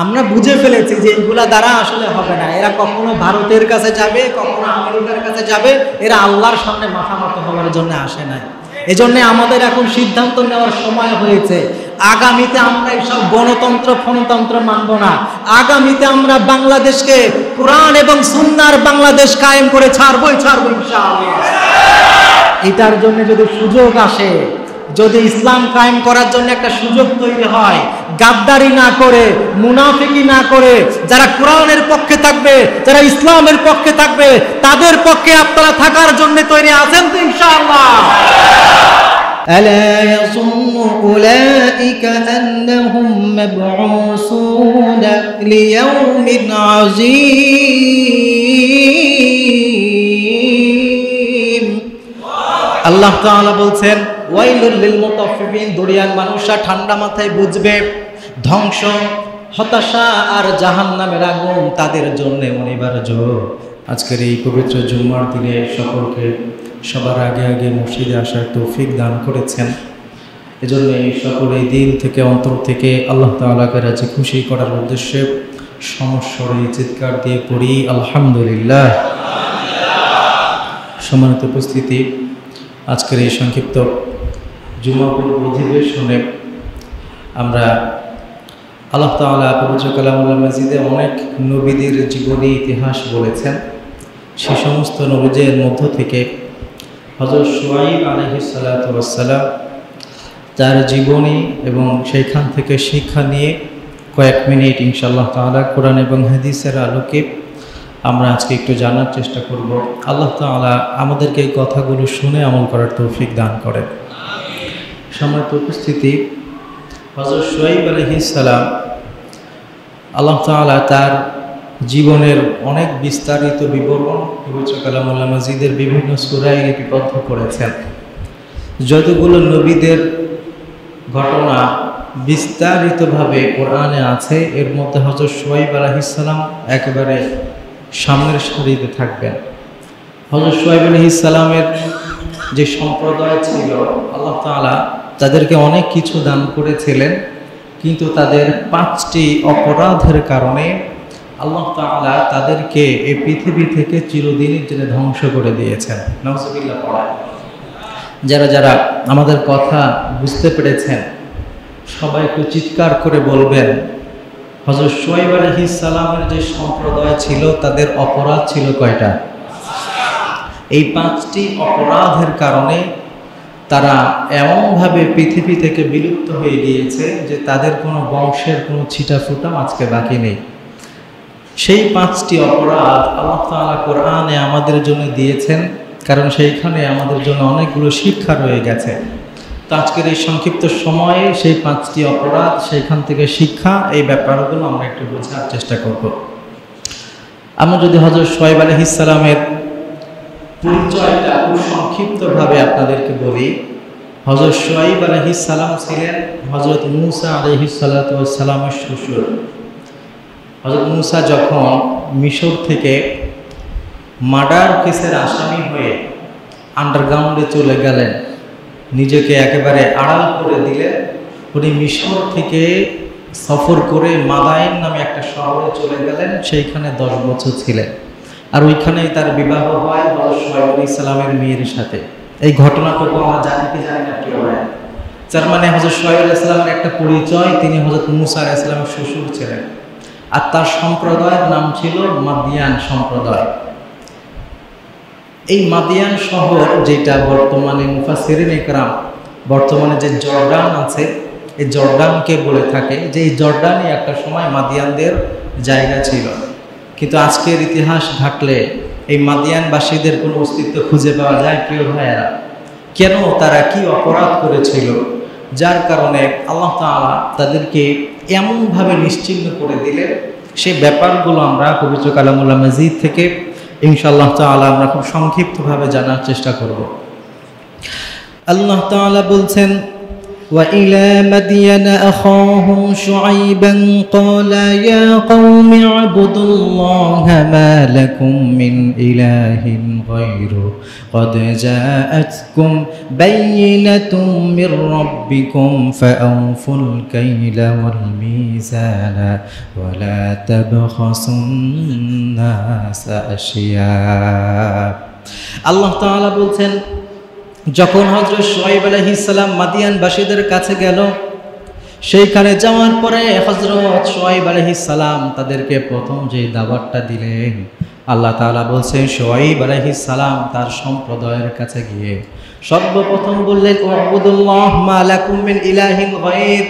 আমরা বুঝে ফেলেছি যে এইগুলা দ্বারা আসলে হবে না। এরা কখনো ভারতের কাছে যাবে, কখনো আমেরিকার কাছে যাবে, এরা আল্লাহর সামনে মাথা নত হওয়ার জন্য আসে নাই। এজন্য আমাদের এখন সিদ্ধান্ত নেওয়ার সময় হয়েছে। আগামীতে আমরা এইসব গণতন্ত্র ফণতন্ত্র মানব না। আগামীতে আমরা বাংলাদেশকে কোরআন এবং সুন্নাহর বাংলাদেশ কায়েম করে ছাড়বো ইনশাআল্লাহ। এটার জন্য যদি সুযোগ আসে, যদি ইসলাম কায়েম করার জন্য একটা সুযোগ তৈরি হয়, গাদ্দারি না করে, মুনাফিকি না করে, যারা কোরআনের পক্ষে থাকবে, যারা ইসলামের পক্ষে থাকবে, তাদের পক্ষে আপনারা থাকার জন্য তৈরি আছেন তো ইনশাআল্লাহ? ألا يظن أولئك أنهم مبعوثون ليوم عظيم। আল্লাহ তাআলা বলছেন ওয়াইলুল লিল মুতাফফিফিন, দুনিয়ার মানুষরা ঠান্ডা মাথায় বুঝবে ধ্বংস, হতাশা আর জাহান্নামের আগুন তাদের জন্য অনিবার্য। আজকের এই পবিত্র জুম্মার দিনে সকলকে সবার আগে মসজিদে আসার তৌফিক দান করেছেন। এজন্য এই সকল এই দিন থেকে অন্তর থেকে আল্লাহ তাআলাকে রাজি খুশি করার উদ্দেশ্যে সমস্বরে চিৎকার দিয়ে পড়ি আলহামদুলিল্লাহ। সম্মানিত উপস্থিতি, আজকের এই সংক্ষিপ্ত জুম্মা পূর্ব অধিবেশনে আমরা আল্লাহ তাআলা পবিত্র কালামুল্লাহ মাজিদে অনেক নবীদের জীবনী ইতিহাস বলেছেন। সেই সমস্ত নবীদের মধ্য থেকে হযরত শুআয়ব আলাইহিস সালাতু ওয়াস সালাম তার জীবনী এবং সেইখান থেকে শিক্ষা নিয়ে কয়েক মিনিট ইনশাআল্লাহ তাআলা কোরআন এবং হাদিসের আলোকে আমরা আজকে একটু জানার চেষ্টা করব। আল্লাহ তাআলা আমাদেরকে এই কথাগুলো শুনে আমল করার তৌফিক দান করেন। সম্মানিত উপস্থিতি, হযরত শুআয়ব আলাইহিস সালাম আল্লাহ তাআলা তার জীবনের অনেক বিস্তারিত বিবরণ পবিত্র কালামুল্লাহ মাজিদের বিভিন্ন সূরায় লিপিবদ্ধ করেছেন। যতগুলো নবীদের ঘটনা বিস্তারিতভাবে কোরআনে আছে, এর মধ্যে হযরত শুআয়ব আলাইহিস সালাম একেবারে সামনের সারিতে থাকবেন। হযরত শুআয়ব আলাইহিস সালামের যে সম্প্রদায় ছিল, আল্লাহ তাআলা তাদেরকে অনেক কিছু দান করেছিলেন, কিন্তু তাদের 5টি অপরাধের কারণে আল্লাহ তাআলা তাদেরকে এই পৃথিবী থেকে চিরদিনের জন্য ধ্বংস করে দিয়েছেন। নাউজুবিল্লাহ পড়া। যারা যারা আমাদের কথা বুঝতে পেরেছেন সবাই একটু চিৎকার করে বলবেন, হযরত শুআয়ব আলাইহিস সালামের যে সম্প্রদায় ছিল তাদের অপরাধ ছিল কয়টা? এই 5টি অপরাধের কারণে তারা এমনভাবে পৃথিবী থেকে বিলুপ্ত হয়ে গিয়েছে যে তাদের কোনো বংশের কোনো ছিটাফোঁটাও আজকে বাকি নেই। সেই 5টি অপরাধ আল্লাহ তাআলা কোরআনে আমাদের জন্য দিয়েছেন, কারণ সেইখানে আমাদের জন্য অনেকগুলো শিক্ষা রয়ে গেছে। তো আজকের এই সংক্ষিপ্ত সময়ে সেই 5টি অপরাধ, সেইখান থেকে শিক্ষা, এই ব্যাপারগুলো আমরা একটু বোঝার চেষ্টা করব। আমরা যদি হযরত শুআয়ব আলাইহিস সালামের পরিচয়টা খুব সংক্ষিপ্তভাবে আপনাদেরকে বলি, হযরত শুআয়ব আলাইহিস সালাম ছিলেন হযরত মূসা আলাইহিস সালাতু ওয়াস সালামের শ্বশুর। হযরত মূসা যখন মিশর থেকে মার্ডার কেসের আসামি হয়ে আন্ডারগ্রাউন্ডে চলে গেলেন, নিজেকে একেবারে আড়াল করে দিলেন, উনি মিশর থেকে সফর করে মাদায়েন নামে একটা শহরে চলে গেলেন, সেইখানে 10 বছর ছিলেন। আর ওইখানেই তার বিবাহ হয় হযরত শুআয়ব আলাইহিস সালামের মেয়ের সাথে। এই ঘটনাটুকু আমরা জানি কি জানি না, কেউ হয়। যার মানে হযরত শুআয়ব আলাইহিস সালামের একটা পরিচয়, তিনি হযরত মূসা আলাইহিস সালামের শ্বশুর ছিলেন। আর তার সম্প্রদায়ের নাম ছিল মাদিয়ান সম্প্রদায়। এই মাদিয়ান শহর, যেটা বর্তমানে মুফাসসিরিন ইকরাম বর্তমানে যে জর্ডান আছে, এই জর্ডানকে বলে থাকে যে এই জর্ডানই একটা সময় মাদিয়ানদের জায়গা ছিল। কিন্তু আজকের ইতিহাস ঘাটলে এই মাদিয়ানবাসীদের কোনো অস্তিত্ব খুঁজে পাওয়া যায়? প্রিয় ভাইয়েরা, কেন, তারা কি অপরাধ করেছিল যার কারণে আল্লাহ তাআলা তাদেরকে এমনভাবে নিশ্চিহ্ন করে দিলেন, সেই ব্যাপারগুলো আমরা পবিত্র কালামুল্লাহ মাজিদ থেকে ইনশাআল্লাহ তাআলা আমরা খুব সংক্ষিপ্তভাবে জানার চেষ্টা করব। আল্লাহ তাআলা বলছেন, وإلى مدين أخاهم شعيبا قال يا قوم اعبدوا الله ما لكم من إله غيره قد جاءتكم بينة من ربكم فأوفوا الكيل والميزان ولا تبخسوا الناس أشياء الله تعالى বলছেন যখন হযরত শুআয়ব আলাইহিস সালাম মাদিয়ানবাসীদের কাছে গেল সেইখানে যাওয়ার পরে হযরত শুআয়ব আলাইহিস সালাম তাদেরকে প্রথম যে দাওয়াতটা দিলেন আল্লাহ তাআলা বলছেন শুআয়ব আলাইহিস সালাম তার সম্প্রদায়ের কাছে গিয়ে সর্বপ্রথম বললেন উবুদুল্লাহ মা লাকুম মিন ইলাহিন গায়র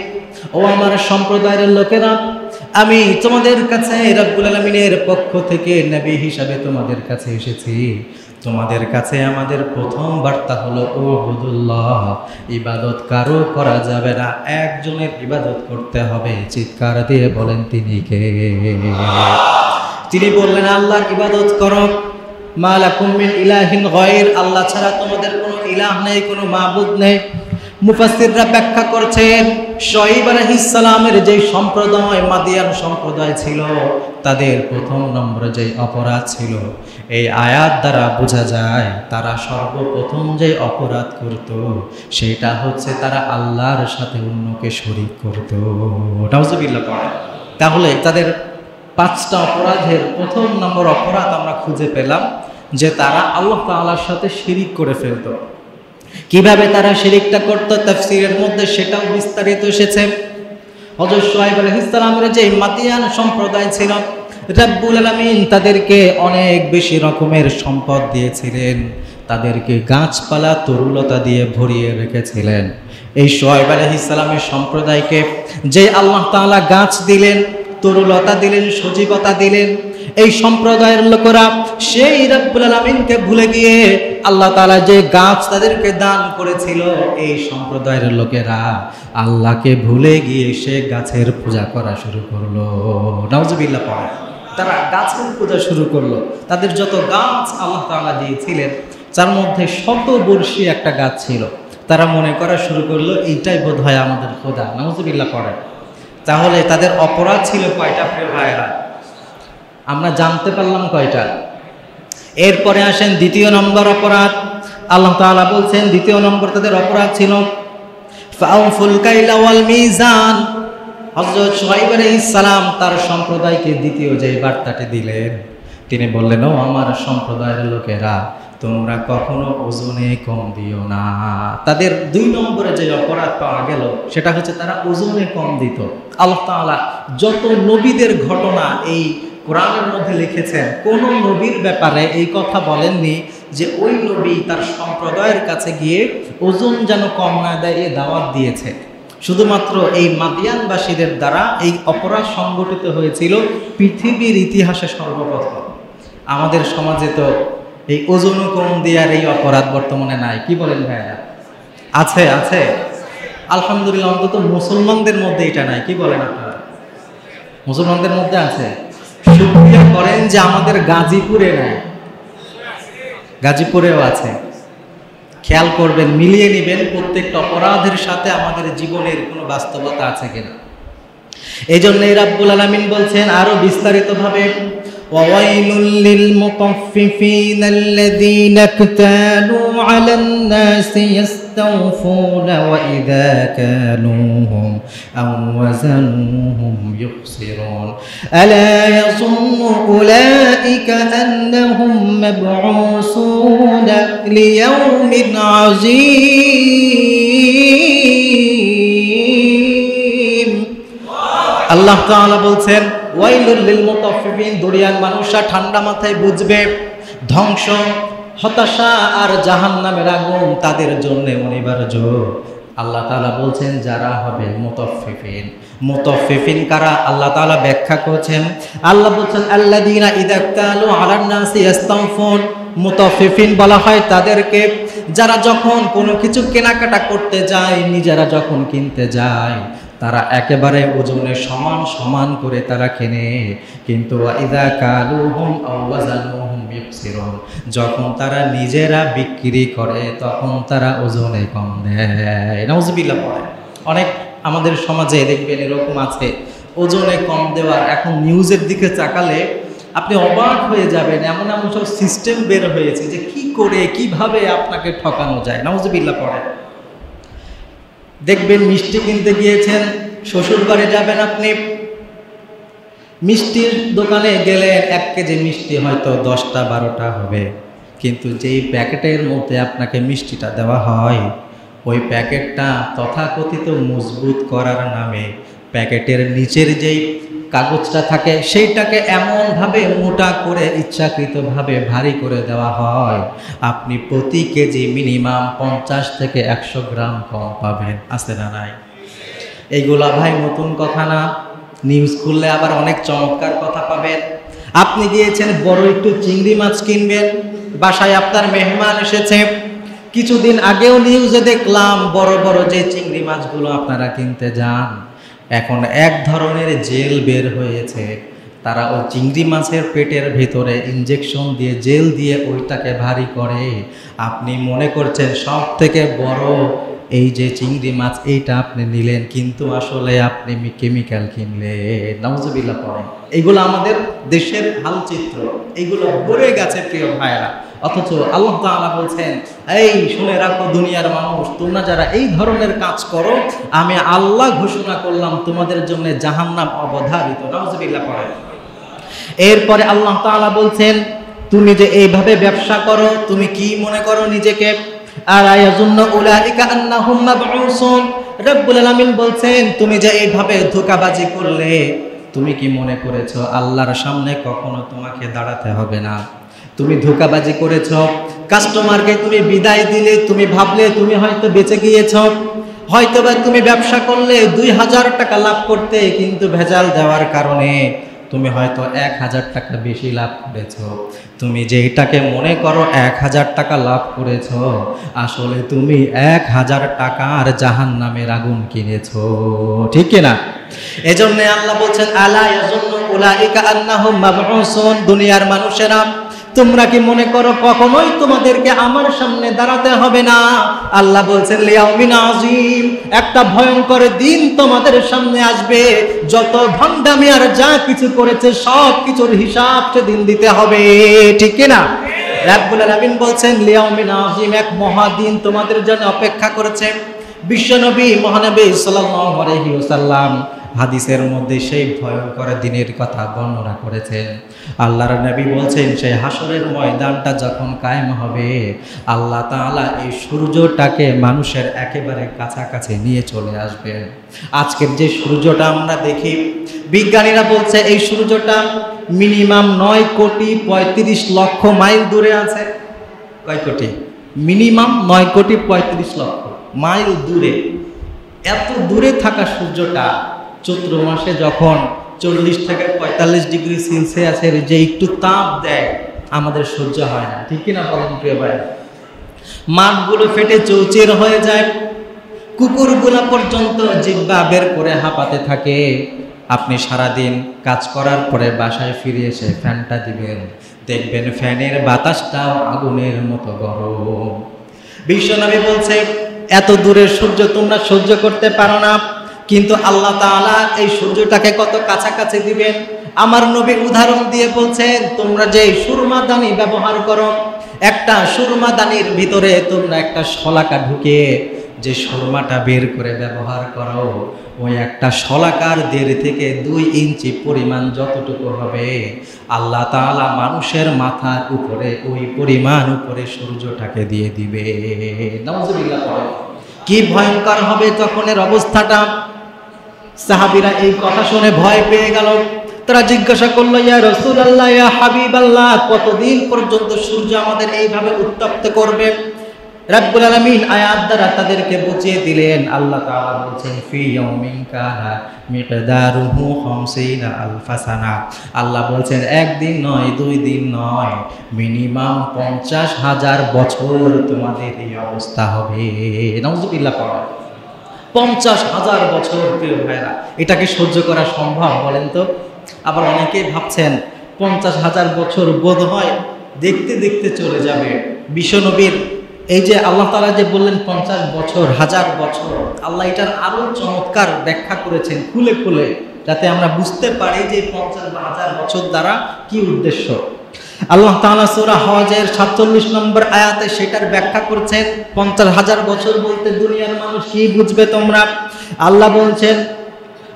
ও আমার সম্প্রদায়ের লোকেরা আমি তোমাদের কাছে রব্বুল আলামিনের পক্ষ থেকে নবী হিসাবে তোমাদের কাছে এসেছি তোমাদের কাছে আমাদের প্রথম বার্তা হলো উবুদুল্লাহ ইবাদত কারো করা যাবে না একজনের ইবাদত করতে হবে চিৎকার দিয়ে বলেন তিনি কে তিনি বললেন আল্লাহর ইবাদত করো মা লাকুম মিন ইলাহিন গায়র আল্লাহ ছাড়া তোমাদের কোনো ইলাহ নেই কোনো মাবুদ নেই মুফাসসিররা ব্যাখ্যা করছেন শুআয়ব আলাইহিস সালামের যে সম্প্রদায় মাদিয়ান সম্প্রদায় ছিল তাদের প্রথম নম্বরে যে অপরাধ ছিল এই আয়াত দ্বারা বোঝা যায় তারা সর্বপ্রথম যে অপরাধ করত সেটা হচ্ছে তারা আল্লাহর সাথে অন্যকে শরীক করত নাউজুবিল্লাহ পড়ে তাহলে তাদের 5টা অপরাধের প্রথম নম্বর অপরাধ আমরা খুঁজে পেলাম যে তারা আল্লাহ তাআলার সাথে শিরিক করে ফেলত কিভাবে তারা শিরিকটা করত তাফসীরের মধ্যে সেটাও বিস্তারিত এসেছে হযরত শুআয়ব আলাইহিস সালামের যে মাদিয়ান সম্প্রদায় ছিল রব্বুল আলামিন তাদেরকে অনেক বেশি রকমের সম্পদ দিয়েছিলেন তাদেরকে গাছপালা তরুলতা দিয়ে ভরিয়ে রেখেছিলেন এই শুআয়ব আলাইহিস সালামের সম্প্রদায়কে যে আল্লাহ তাআলা গাছ দিলেন তরুলতা দিলেন সজীবতা দিলেন এই সম্প্রদায়ের লোকেরা সেই রব্বুল আলামিনকে ভুলে গিয়ে আল্লাহ তাআলা যে গাছ তাদেরকে দান করেছিল এই সম্প্রদায়ের লোকেরা আল্লাহকে ভুলে গিয়ে সে গাছের পূজা করা শুরু করলো নাউজুবিল্লাহ পড়ে তারা গাছের পূজা শুরু করলো তাদের যত গাছ আল্লাহ তাআলা দিয়েছিলেন যার মধ্যে শতবর্ষী একটা গাছ ছিল তারা মনে করা শুরু করলো এইটাই বোধহয় আমাদের খোদা নাউজুবিল্লাহ পড়ে তাহলে তাদের অপরাধ ছিল কয়টা প্রিয় ভাইরা আমরা জানতে পারলাম কয়টা এরপরে আসেন দ্বিতীয় নম্বর অপরাধ আল্লাহ তাআলা বলছেন দ্বিতীয় নম্বর তাদের অপরাধ ছিল ফাউফুল কাইলা ওয়াল মিজান হযরত শুআয়ব আলাইহিস সালাম তার সম্প্রদায়কে দ্বিতীয় যে বার্তাটি দিলেন তিনি বললেন ও আমার সম্প্রদায়ের লোকেরা তোমরা কখনো ওজনে কম দিও না তাদের 2 নম্বরে যে অপরাধ পাওয়া গেল সেটা হচ্ছে তারা ওজনে কম দিত আল্লাহ তাআলা যত নবীদের ঘটনা এই কোরআনের মধ্যে লিখেছেন কোন নবীর ব্যাপারে এই কথা বলেননি যে ওই নবী তার সম্প্রদায়ের কাছে গিয়ে ওজন যেন কম না দেয় এই দাওয়াত দিয়েছে শুধুমাত্র এই মাদিয়ানবাসীদের দ্বারা এই অপরাধ সংগঠিত হয়েছিল পৃথিবীর ইতিহাসে সর্বপ্রথম আমাদের সমাজে তো এই ওজন কম দেওয়ার এই অপরাধ বর্তমানে নাই কি বলেন ভাইয়া আছে আছে আলহামদুলিল্লাহ অন্তত মুসলমানদের মধ্যে এটা নাই কি বলেন আপনারা মুসলমানদের মধ্যে আছে শুকরিয়া করেন যে আমাদের গাজীপুরে নাই গাজীপুরেও আছে খেয়াল করবেন মিলিয়ে নেবেন প্রত্যেকটা অপরাধের সাথে আমাদের জীবনের কোনো বাস্তবতা আছে কিনা এই জন্যই রাব্বুল আলামিন বলছেন আরো বিস্তারিতভাবে ওয়াইলুল লিল মুতাফফিফিনা আল্লাযীনা ইকতালু আলান নাসি ইয়াস্তাওফুনা ওয়া ইযা কালুহুম আও ওয়াজানুহুম ইখসিরুন আলা ইয়াযুন্নু উলাইকা আন্নাহুম মাব'উসুনা লিয়াওমিন আযীম আল্লাহ তাআলা বলছেন ওয়াইলুল লিল মুতাফফিফিন দুনিয়ার মানুষরা ঠান্ডা মাথায় বুঝবে ধ্বংস হতাশা আর জাহান্নামের আগুন তাদের জন্য অনিবার্য আল্লাহ তাআলা বলছেন যারা হবে মুতাফফিফিন মুতাফফিফিন কারা আল্লাহ তাআলা ব্যাখ্যা করেছেন আল্লাহ বলছেন আল্লাযীনা ইযা কালু আলান নাসি ইস্তাওফুন মুতাফফিফিন বলা হয় তাদেরকে যারা যখন কোনো কিছু কেনাকাটা করতে যায় নিজেরা যখন কিনতে যায় তারা একেবারে ওজনে সমান সমান করে তারা কেনে কিন্তু ইযা কালুহুম আও ওয়াজানুহুম ইখসিরুন যখন তারা নিজেরা বিক্রি করে তখন তারা ওজনে কম দেয় নাউজুবিল্লাহ পড়ে অনেক আমাদের সমাজে দেখবেন এরকম আছে, ওজনে কম দেওয়ার। এখন নিউজের দিকে তাকালে আপনি অবাক হয়ে যাবেন, এমন এমন সব সিস্টেম বের হয়েছে যে কি করে কিভাবে আপনাকে ঠকানো যায়। নাউজুবিল্লাহ পড়ে। দেখবেন মিষ্টি কিনতে গিয়েছেন, শ্বশুর বাড়ি যাবেন, আপনি মিষ্টির দোকানে গেলেন, 1 কেজি মিষ্টি হয়তো 10টা 12টা হবে, কিন্তু যেই প্যাকেটের মধ্যে আপনাকে মিষ্টিটা দেওয়া হয়, ওই প্যাকেটটা তথাকথিত মজবুত করার নামে প্যাকেটের নিচের যেই কাগজটা থাকে সেইটাকে এমনভাবে মোটা করে ইচ্ছাকৃতভাবে ভারী করে দেওয়া হয়, আপনি প্রতি কেজি মিনিমাম 50 থেকে 100 গ্রাম কম পাবেন। আছে না নাই? এইগুলা ভাই নতুন কথা না, নিউজ খুললে আবার অনেক চমৎকার কথা পাবেন। আপনি গিয়েছেন বড় একটু চিংড়ি মাছ কিনবেন, বাসায় আপনার মেহমান এসেছে, কিছুদিন আগেও নিউজে দেখলাম বড় বড় যে চিংড়ি মাছগুলো আপনারা কিনতে যান, এখন এক ধরনের জেল বের হয়েছে, তারা ওই চিংড়ি মাছের পেটের ভিতরে ইনজেকশন দিয়ে জেল দিয়ে ওইটাকে ভারী করে। আপনি মনে করছেন সব থেকে বড় এই যে চিংড়ি মাছ এইটা আপনি নিলেন, কিন্তু আসলে আপনি কেমিক্যাল কিনলেন। নাউজুবিল্লাহ পড়েন। এইগুলো আমাদের দেশের হালচিত্র, এইগুলো ভরে গেছে প্রিয় ভাইরা। অথচ আল্লাহ তাআলা বলছেন, এই শুনে রাখো দুনিয়ার মানুষ, তোমরা যারা এই ধরনের কাজ করো, আমি আল্লাহ ঘোষণা করলাম তোমাদের জন্য জাহান্নাম অবধারিত। নাউজুবিল্লাহ পড়েন। এরপরে আল্লাহ তাআলা বলছেন, তুমি যে এইভাবে ব্যবসা করো, তুমি কি মনে করো নিজেকে? রব্বুল আলামিন বলছেন, তুমি যে এইভাবে ধোঁকাবাজি করলে, তুমি কি মনে করেছো আল্লাহর সামনে কখনো তোমাকে দাঁড়াতে হবে না? তুমি ধোঁকাবাজি করেছ, কাস্টমারকে তুমি বিদায় দিলে, তুমি ভাবলে তুমি হয়তো বেঁচে গিয়েছ, হয়তোবা তুমি ব্যবসা করলে 2000 টাকা লাভ করতে, কিন্তু ভেজাল দেওয়ার কারণে তুমি হয়তো 1000 টাকা বেশি লাভ করেছ। তুমি যেটাকে মনে করো 1000 টাকা লাভ করেছ, আসলে তুমি 1000 টাকার জাহান্নামের আগুন কিনেছ। ঠিক কিনা? এজন্য আল্লাহ বলছেন, আলা ইয়াজুন্নু উলাইকা আন্নাহুম মাবউসুন। দুনিয়ার মানুষেরা, তোমরা কি মনে করো কখনোই তোমাদেরকে আমার সামনে দাঁড়াতে হবে না? আল্লাহ বলছেন, লিয়াউমিন আযীম, একটা ভয়ঙ্কর দিন তোমাদের সামনে আসবে, যত ভণ্ডামি আর যা কিছু করেছে সব কিছুর হিসাব সেদিন দিতে হবে। ঠিক কিনা? রব্বুল আলামিন বলছেন, লিয়াউমিন আযীম, এক মহাদিন তোমাদের জন্য অপেক্ষা করেছে। বিশ্বনবী মহানবী সাল্লাল্লাহু আলাইহি ওয়াসাল্লাম হাদিসের মধ্যে সেই ভয়ঙ্কর দিনের কথা বর্ণনা করেছেন। আল্লাহর নবী বলছেন, সেই হাসরের ময়দানটা যখন কায়েম হবে, আল্লাহ তাআলা এই সূর্যটাকে মানুষের একেবারে কাছাকাছি নিয়ে চলে আসবেন। আজকের যে সূর্যটা আমরা দেখি, বিজ্ঞানীরা বলছে এই সূর্যটা মিনিমাম 9,35,00,000 মাইল দূরে আছে। কয় কোটি? মিনিমাম 9,35,00,000 মাইল দূরে। এত দূরে থাকা সূর্যটা চৈত্র মাসে যখন 40 থেকে 45 ডিগ্রি সেলসিয়াসের যে একটু তাপ দেয়, আমাদের সহ্য হয় না। ঠিক কিনা বলেন প্রিয় ভাই? মাঠগুলো ফেটে চৌচির হয়ে যায়, কুকুরগুলা পর্যন্ত জিহ্বা বের করে হাঁপাতে থাকে। আপনি সারাদিন কাজ করার পরে বাসায় ফিরে এসে ফ্যানটা দিবেন, দেখবেন ফ্যানের বাতাসটাও আগুনের মতো গরম। বিশ্বনবী বলছে, এত দূরের সূর্য তোমরা সহ্য করতে পারো না, কিন্তু আল্লাহ তাআলা এই সূর্যটাকে কত কাছাকাছি দিবেন। আমার নবী উদাহরণ দিয়ে বলছেন, তোমরা যে সুরমাদানি ব্যবহার করো, একটা সুরমাদানির ভিতরে তোমরা একটা শলাকা ঢুকিয়ে যে সুরমাটা বের করে ব্যবহার করো, ওই একটা শলাকার 1.5 থেকে 2 ইঞ্চি পরিমাণ যতটুকু হবে, আল্লাহ তাআলা মানুষের মাথার উপরে ওই পরিমাণ উপরে সূর্যটাকে দিয়ে দিবে। নাউজুবিল্লাহ। কি ভয়ঙ্কর হবে তখনের অবস্থাটা! সাহাবীরা এই কথা শুনে ভয় পেয়ে গেল। তারা জিজ্ঞাসা করলো, ইয়া রাসূলুল্লাহ, ইয়া হাবিবাল্লাহ, কতদিন পর্যন্ত সূর্য আমাদের এইভাবে উত্তপ্ত করবে? রব্বুল আলামিন আয়াত দ্বারা তাদেরকে বুঝিয়ে দিলেন। আল্লাহ তাআলা বলছেন, ফি ইয়াউমিন কানা মিকদারুহু 50 আলফা সানা। আল্লাহ বলছেন, একদিন নয়, 2 দিন নয়, মিনিমাম 50,000 বছর তোমাদের এই অবস্থা হবে। নাউজুবিল্লাহ। 50,000 বছর প্রিয় ভাইরা, এটাকে সহ্য করা সম্ভব বলেন তো? আবার অনেকেই ভাবছেন 50,000 বছর বোধ হয় দেখতে দেখতে চলে যাবে। বিশ্বনবীর এই যে আল্লাহ তাআলা যে বললেন 50 বছর, 1000 বছর, আল্লাহ এটার আরো চমৎকার ব্যাখ্যা করেছেন খুলে খুলে, যাতে আমরা বুঝতে পারি যে 50 বা 1000 বছর দ্বারা কি উদ্দেশ্য। আল্লাহ তাআলা সূরা হজের 47 নম্বর আয়াতে সেটার ব্যাখ্যা করছেন। 50,000 বছর বলতে দুনিয়ার মানুষ কি বুঝবে তোমরা? আল্লাহ বলছেন,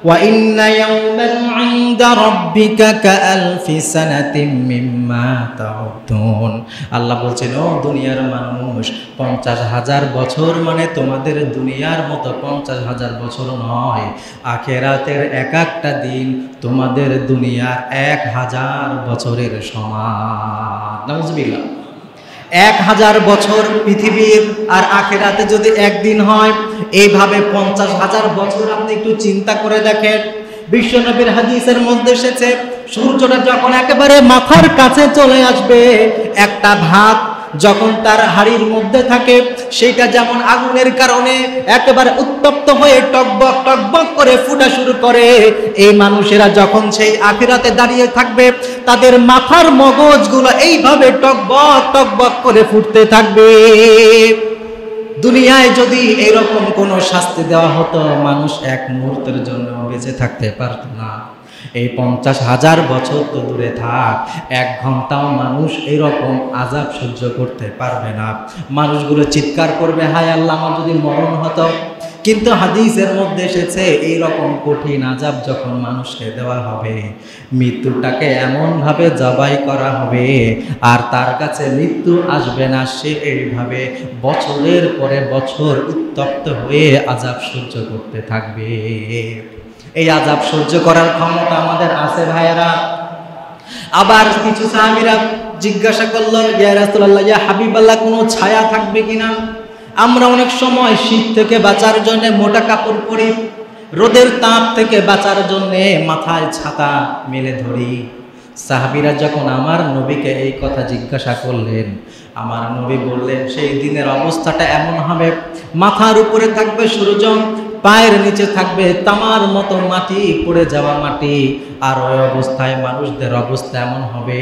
ওয়া ইন্না ইয়াওমান 'ইনদা রাব্বিকা কাআলফি সানাতিন মিম্মা তাউদ্দুন। আল্লাহ বলছেন, ও দুনিয়ার মানুষ, 50,000 বছর মানে তোমাদের দুনিয়ার মতো 50,000 বছর নয়। আখিরাতের এক একটা দিন তোমাদের দুনিয়ার 1000 বছরের সমান। নাউজুবিল্লাহ। 1000 বছর পৃথিবীর আর আখিরাতে যদি একদিন হয়, এইভাবে 50,000 বছর আপনি একটু চিন্তা করে দেখেন। বিশ্বনবীর হাদিসের মধ্যে এসেছে, সূর্যটা যখন একেবারে মাথার কাছে চলে আসবে, একটা ভাত যখন তার হাড়ির মধ্যে থাকে, সেটা যেমন আগুনের কারণে একেবারে উত্তপ্ত হয়ে টকবক টকবক করে ফুটা শুরু করে, এই মানুষেরা যখন সেই আখিরাতে দাঁড়িয়ে থাকবে, তাদের মাথার মগজগুলো এইভাবে টকবক টকবক করে ফুটতে থাকবে। দুনিয়ায় যদি এরকম কোনো শাস্তি দেওয়া হতো, মানুষ এক মুহূর্তের জন্য বেঁচে থাকতে পারত না। এই 50,000 বছর তো দূরে থাক, 1 ঘন্টাও মানুষ এরকম আযাব সহ্য করতে পারবে না। মানুষগুলো চিৎকার করবে, হায় আল্লাহ, আমার যদি মরণ হতো। কিন্তু হাদিসের মধ্যে এসেছে, এইরকম কঠিন আযাব যখন মানুষকে দেওয়া হবে, মৃত্যুটাকে এমনভাবে জবাই করা হবে আর তার কাছে মৃত্যু আসবে না, সে এইভাবে বছরের পরে বছর উত্তপ্ত হয়ে আযাব সহ্য করতে থাকবে। এই আযাব সহ্য করার ক্ষমতা আমাদের আছে ভাইয়েরা? আবার কিছু সাহাবীরা জিজ্ঞাসা করলো, ইয়া রাসূলুল্লাহ, ইয়া হাবিবাল্লাহ, কোনো ছায়া থাকবে কিনা? আমরা অনেক সময় শীত থেকে বাঁচার জন্য মোটা কাপড় পরি, রোদের তাপ থেকে বাঁচার জন্য মাথায় ছাতা মেলে ধরি। সাহাবীরা যখন আমার নবীকে এই কথা জিজ্ঞাসা করলেন, আমার নবী বললেন, সেই দিনের অবস্থাটা এমন হবে, মাথার উপরে থাকবে সূর্য, পায়ের নিচে থাকবে তামার মতো মাটি, পড়ে যাওয়া মাটি। আর ওই অবস্থায় মানুষদের অবস্থা এমন হবে,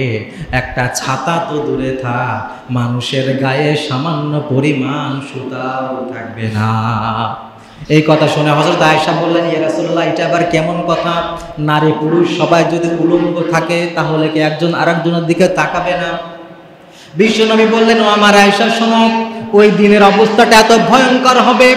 একটা ছাতা তো দূরে থাক, মানুষের গায়ে সামান্য পরিমাণ সুতাও থাকবে না। এই কথা শুনে হযরত আয়েশা বললেন, ইয়া রাসূলুল্লাহ, এটা আবার কেমন কথা? নারী পুরুষ সবাই যদি উলঙ্গ থাকে, তাহলে কি একজন আরেকজনের দিকে তাকাবে না? বিশ্বনবী বললেন, ও আমার আয়েশা, শোনো, ওই দিনের অবস্থাটা এত ভয়ঙ্কর হবে,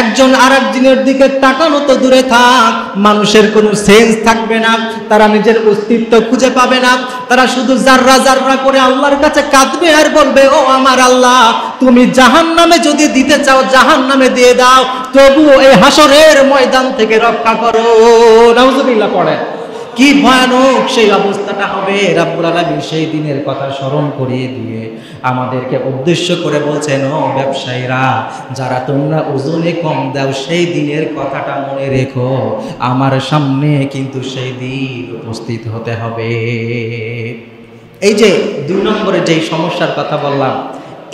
একজন আরেকজনের দিকে তাকানো তো দূরে থাক, মানুষের কোনো সেন্স থাকবে না, তারা নিজের অস্তিত্ব খুঁজে পাবে না, তারা শুধু জাররা জাররা করে আল্লাহর কাছে কাঁদবে আর বলবে, ও আমার আল্লাহ, তুমি জাহান্নামে যদি দিতে চাও জাহান্নামে দিয়ে দাও, তবু এই হাসরের ময়দান থেকে রক্ষা করো। নাউজুবিল্লাহ পড়ে। কি ভয়ানক সেই অবস্থাটা হবে। রাব্বুল আলামিন সেই দিনের কথা স্মরণ করিয়ে দিয়ে আমাদেরকে উদ্দেশ্য করে বলছেন, ও ব্যবসায়ীরা, যারা তোমরা ওজনে কম দাও, সেই দিনের কথাটা মনে রেখো, আমার সামনে কিন্তু সেই দিন উপস্থিত হতে হবে। এই যে 2 নম্বরে যেই সমস্যার কথা বললাম,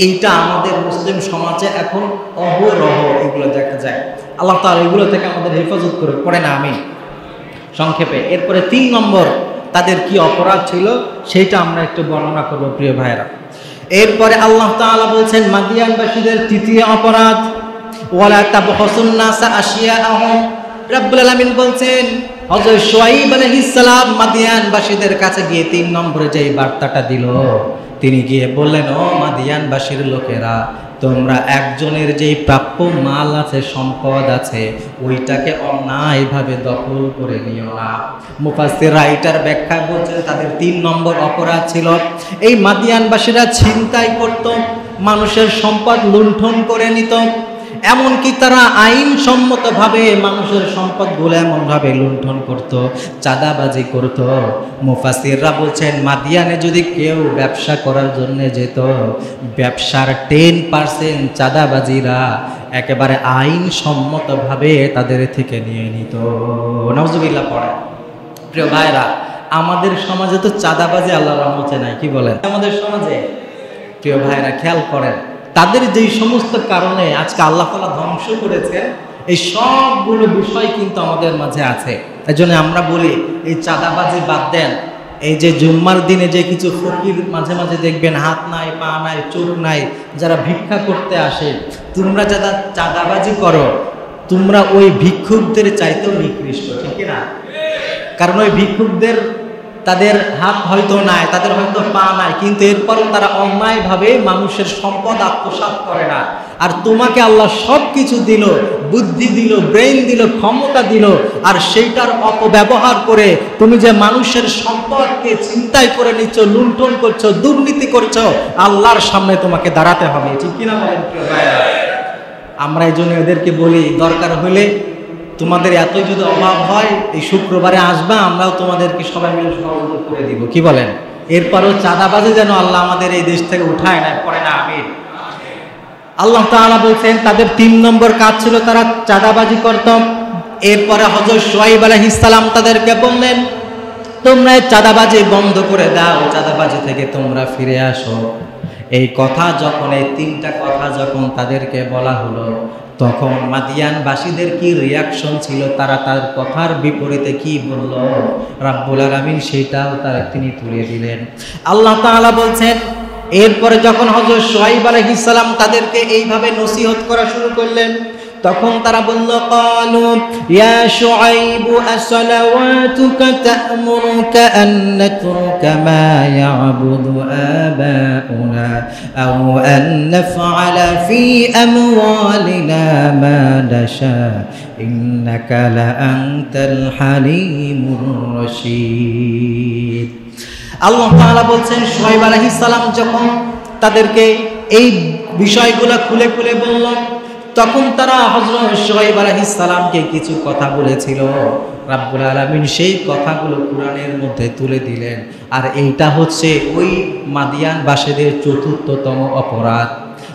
এইটা আমাদের মুসলিম সমাজে এখন অহরহ এগুলো দেখা যায়। আল্লাহ তাআলা এগুলো থেকে আমাদের হেফাজত করে পড়ে না। আমি সংক্ষেপে এরপরে 3 নম্বর তাদের কি অপরাধ ছিল সেইটা আমরা একটু বর্ণনা করব প্রিয় ভাইরা। এরপরে আল্লাহ তাআলা বলছেন, মাদিয়ানবাসীদের 3য় অপরাধ, ওয়ালা তাবখাসুন নাসা আশিয়াআহুম। রব্বুল আলামিন বলছেন, হযরত শুআয়ব আলাইহিস সালাম মাদিয়ানবাসীদের কাছে গিয়ে 3 নম্বরে যেই বার্তাটা দিল, তিনি গিয়ে বললেন, ও মাদিয়ানবাসীর লোকেরা, তোমরা একজনের যেই প্রাপ্য মাল আছে, সম্পদ আছে, ওইটাকে অন্যায়ভাবে দখল করে নিও না। মুফাসসির রাইটার ব্যাখ্যা বলছেন, তাদের 3 নম্বর অপরাধ ছিল, এই মাদিয়ানবাসীরা ছিনতাই করত, মানুষের সম্পদ লুণ্ঠন করে নিত, এমনকি তারা আইনসম্মতভাবে মানুষের সম্পদগুলো এমনভাবে লুণ্ঠন করত, চাঁদাবাজি করত। মুফাসসিররা বলছেন, মাদিয়ানে যদি কেউ ব্যবসা করার জন্য যেত, ব্যবসার 10% চাঁদাবাজিরা একেবারে আইনসম্মতভাবে তাদের থেকে নিয়ে নিত। নাউজুবিল্লাহ পড়ে। প্রিয় ভাইরা, আমাদের সমাজে তো চাঁদাবাজি আল্লাহর রহমতে নাই, কি বলেন? আমাদের সমাজে প্রিয় ভাইরা খেয়াল করেন, তাদের যেই সমস্ত কারণে আজকে আল্লাহ তাআলা ধ্বংস করেছেন, এই সবগুলো বিষয় কিন্তু আমাদের মাঝে আছে। এই জন্য আমরা বলি, এই চাঁদাবাজি বাদ দেন, এই যে জুম্মার দিনে যে কিছু ফকির মাঝে মাঝে দেখবেন হাত নাই, পা নাই, চোখ নাই, যারা ভিক্ষা করতে আসে, তোমরা যারা চাঁদাবাজি করো তোমরা ওই ভিক্ষুকদের চাইতেও নিকৃষ্ট, ঠিক না? কারণ ওই ভিক্ষুকদের তাদের হাত হয়তো নাই, তাদের হয়তো পা নাই, কিন্তু এরপরও তারা অন্যায়ভাবে মানুষের সম্পদ আত্মসাৎ করে না। আর তোমাকে আল্লাহ সব কিছু দিল, বুদ্ধি দিল, ব্রেইন দিল, ক্ষমতা দিল, আর সেইটার অপব্যবহার করে তুমি যে মানুষের সম্পদকে ছিনতাই করে নিচ্ছ, লুণ্ঠন করছো, দুর্নীতি করছো, আল্লাহর সামনে তোমাকে দাঁড়াতে হবে, ঠিক কিনা বলেন? আমরা এই জন্য এদেরকে বলি, দরকার হলে তোমাদের এতই যদি অভাব হয় এই শুক্রবারে আসবা, আমরাও তোমাদেরকে সবাই মিলে সহযোগ করে দিব, কি বলেন? এরপরও চাঁদাবাজি যেন আল্লাহ আমাদের এই দেশ থেকে উঠায় না, পরে না। আমিন। আল্লাহ তাআলা বলছেন তাদের 3 নম্বর কাজ ছিল তারা চাঁদাবাজি করত। এরপরে হযরত শুআয়ব আলাইহিস সালাম তাদেরকে বললেন, তোমরা চাঁদাবাজি বন্ধ করে দাও, চাঁদাবাজি থেকে তোমরা ফিরে আসো। এই কথা যখন, এই 3টা কথা যখন তাদেরকে বলা হলো, তখন মাদিয়ানবাসীদের কি রিয়াকশন ছিল, তারা তার কথার বিপরীতে কি বলল, রাব্বুল আলামিন সেটাও তিনি তুলে দিলেন। আল্লাহ তাআলা বলছেন, এরপরে যখন হযরত শুআয়ব আলাইহিস সালাম তাদেরকে এইভাবে নসিহত করা শুরু করলেন, তখন তারা বলল, ক্বালু ইয়া শুআয়ব আসসালাওয়াতুকা তা'মুরুকা আন নাতরুকা মা ইয়া'বুদু আবাউনা আও আন নাফআলা ফি আমওয়ালিনা মা নাশা ইন্নাকা লা আনতাল হালিমুর রাশীদ। আল্লাহ তাআলা বলছেন, শুআয়ব আলাইহিস সালাম যখন তাদেরকে এই বিষয়গুলো খুলে খুলে বলল, তখন তারা হযরত শুআয়ব আলাইহিস সালামকে কিছু কথা বলেছিল, রাব্বুল আলামিন সেই কথাগুলো কোরআনের মধ্যে তুলে দিলেন। আর এইটা হচ্ছে ওই মাদিয়ানবাসীদের 4র্থতম অপরাধ।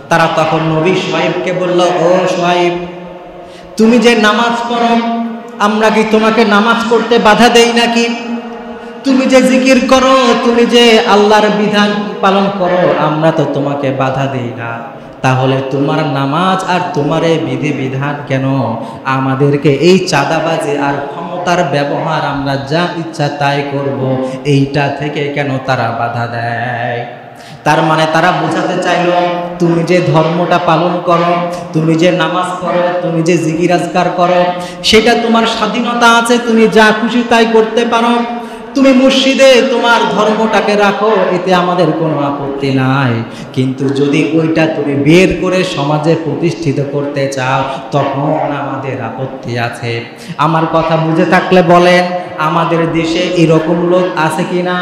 তারা তখন নবী শুআয়বকে বলল, ও শুআয়ব, তুমি যে নামাজ পড়ো, আমরা কি তোমাকে নামাজ পড়তে বাধা দেই নাকি? তুমি যে জিকির করো, তুমি যে আল্লাহর বিধান পালন করো, আমরা তো তোমাকে বাধা দেই না। তাহলে তোমার নামাজ আর তোমার এই বিধিবিধান কেন আমাদেরকে এই চাঁদাবাজি আর ক্ষমতার ব্যবহার, আমরা যা ইচ্ছা তাই করব, এইটা থেকে কেন তারা বাধা দেয়? তার মানে তারা বোঝাতে চাইল, তুমি যে ধর্মটা পালন করো, তুমি যে নামাজ পড়ো, তুমি যে জিকির আজকার করো, সেটা তোমার স্বাধীনতা আছে, তুমি যা খুশি তাই করতে পারো, তুমি মসজিদে তোমার ধর্মটাকে রাখো, এতে আমাদের কোনো আপত্তি নাই। কিন্তু যদি ওইটা তুমি বের করে সমাজে প্রতিষ্ঠিত করতে চাও, তখন আমাদের আপত্তি আছে। আমার কথা বুঝে থাকলে বলেন, আমাদের দেশে এরকম লোক আছে কি না,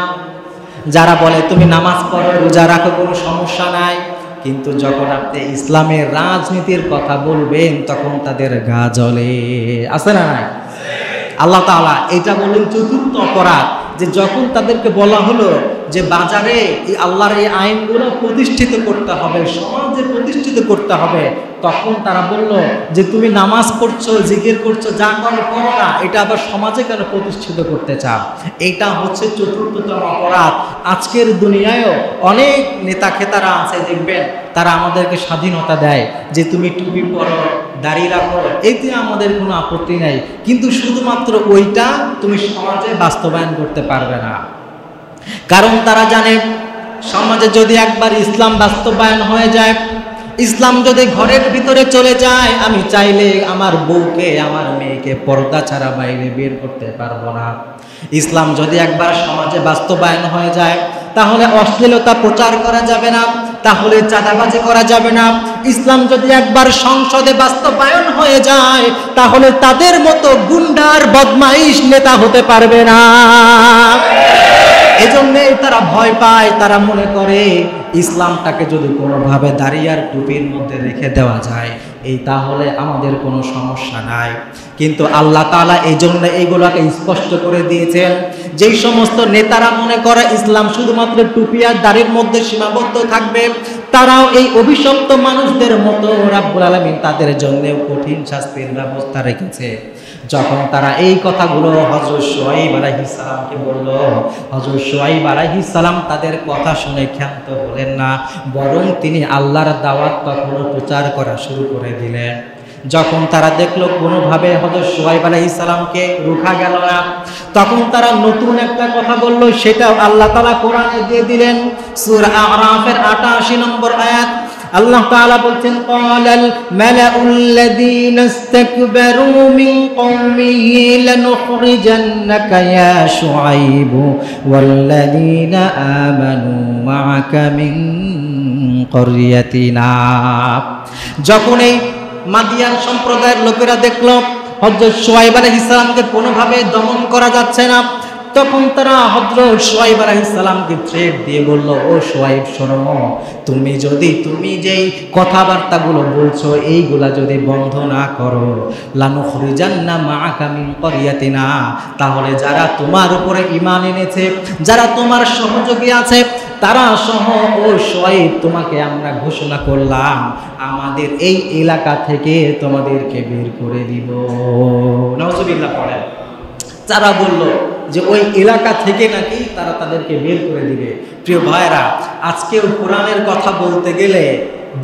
যারা বলে তুমি নামাজ পড়ো, রোজা রাখো, কোনো সমস্যা নাই, কিন্তু যখন আপনি ইসলামের রাজনীতির কথা বলবেন তখন তাদের গা জ্বলে? আছে না নাই? আল্লাহ তাআলা এটা বলেন 4র্থ অপরাধ, যে যখন তাদেরকে বলা হলো যে বাজারে এই আল্লাহর এই আইনগুলো প্রতিষ্ঠিত করতে হবে, সমাজে প্রতিষ্ঠিত করতে হবে, তখন তারা বলল যে তুমি নামাজ পড়ছো, জিকির করছো, যা করো করো না, এটা আবার সমাজে কেন প্রতিষ্ঠিত করতে চাও? এটা হচ্ছে 4র্থতম অপরাধ। আজকের দুনিয়ায়ও অনেক নেতা খেতারা আছে, দেখবেন তারা আমাদেরকে স্বাধীনতা দেয় যে তুমি টুপি পরো, দাড়ি রাখো, এতে আমাদের কোনো আপত্তি নাই, কিন্তু শুধুমাত্র ওইটা তুমি সমাজে বাস্তবায়ন করতে পারবে না। কারণ তারা জানে সমাজে যদি একবার ইসলাম বাস্তবায়ন হয়ে যায়, ইসলাম যদি ঘরের ভিতরে চলে যায়, আমি চাইলে আমার বউকে, আমার মেয়েকে পর্দা ছাড়া বাইরে বের করতে পারবো না। ইসলাম যদি একবার সমাজে বাস্তবায়ন হয়ে যায়, তাহলে অশ্লীলতা প্রচার করা যাবে না, তাহলে চাঁদাবাজি করা যাবে না। ইসলাম যদি একবার সংসদে বাস্তবায়ন হয়ে যায়, তাহলে তাদের মতো গুন্ডার বদমাইশ নেতা হতে পারবে না। এজন্যই তারা ভয় পায়, তারা মনে করে ইসলামটাকে যদি কোনোভাবে দাঁড়িয়ে আর টুপির মধ্যে রেখে দেওয়া যায়, এই তাহলে আমাদের কোনো সমস্যা নাই। কিন্তু আল্লাহ তাআলা এই জন্য এইগুলোকে স্পষ্ট করে দিয়েছেন, যেই সমস্ত নেতারা মনে করে ইসলাম শুধুমাত্র টুপি আর দাড়ির মধ্যে সীমাবদ্ধ থাকবে, তারাও এই অভিশপ্ত মানুষদের মতো রাব্বুল আলামিন তাদের জন্য কঠিন শাস্তির ব্যবস্থা রেখেছে। যখন তারা এই কথাগুলো হযরত শুআয়ব আলাইহিস সালামকে বলল, হযরত শুআয়ব আলাইহিস সালাম তাদের কথা শুনে ক্ষান্ত হলেন না, বরং তিনি আল্লাহর দাওয়াত তখনও প্রচার করা শুরু করে দিলেন। যখন তারা দেখলো কোনোভাবে হযরত শুআয়ব আলাইহিস সালামকে রোখা গেল না, তখন তারা নতুন একটা কথা বলল, সেটাও আল্লাহ তাআলা কোরআনে দিয়ে দিলেন। সূরা আ'রাফের 88 নম্বর আয়াত আল্লাহ তাআলা বলছেন, ক্বালাল মালাউল্লাযীনা ইসতাকবারু মিন কওমিহি লানুখরিজান্নাকা ইয়া শুআইব ওয়াল্লাযীনা আমানু মা'আকা মিন ক্বরিয়াতিনা। যখন এই মাদিয়ান সম্প্রদায়ের লোকেরা দেখল হযরত শুআয়ব আলাইহিস সালামকে কোনোভাবে দমন করা যাচ্ছে না, তখন তারা হযরত শুআয়ব আলাইহিস সালামকে থ্রেট দিয়ে বলল, ও শুআয়ব শোনো, তুমি যেই কথাবার্তাগুলো বলছো এইগুলা যদি বন্ধ না করো, লানুখরিজান্না মা'আকা মিন ক্বরিয়াতিনা, তাহলে যারা তোমার উপরে ঈমান এনেছে, যারা তোমার সহযোগী আছে, তারা সহ ও শুআয়ব তোমাকে আমরা ঘোষণা করলাম আমাদের এই এলাকা থেকে তোমাদেরকে বের করে দিব। নাউজুবিল্লাহ পড়েন। তারা বলল যে ওই এলাকা থেকে নাকি তারা তাদেরকে বের করে দিবে। প্রিয় ভাইরা, আজকেও কোরআনের কথা বলতে গেলে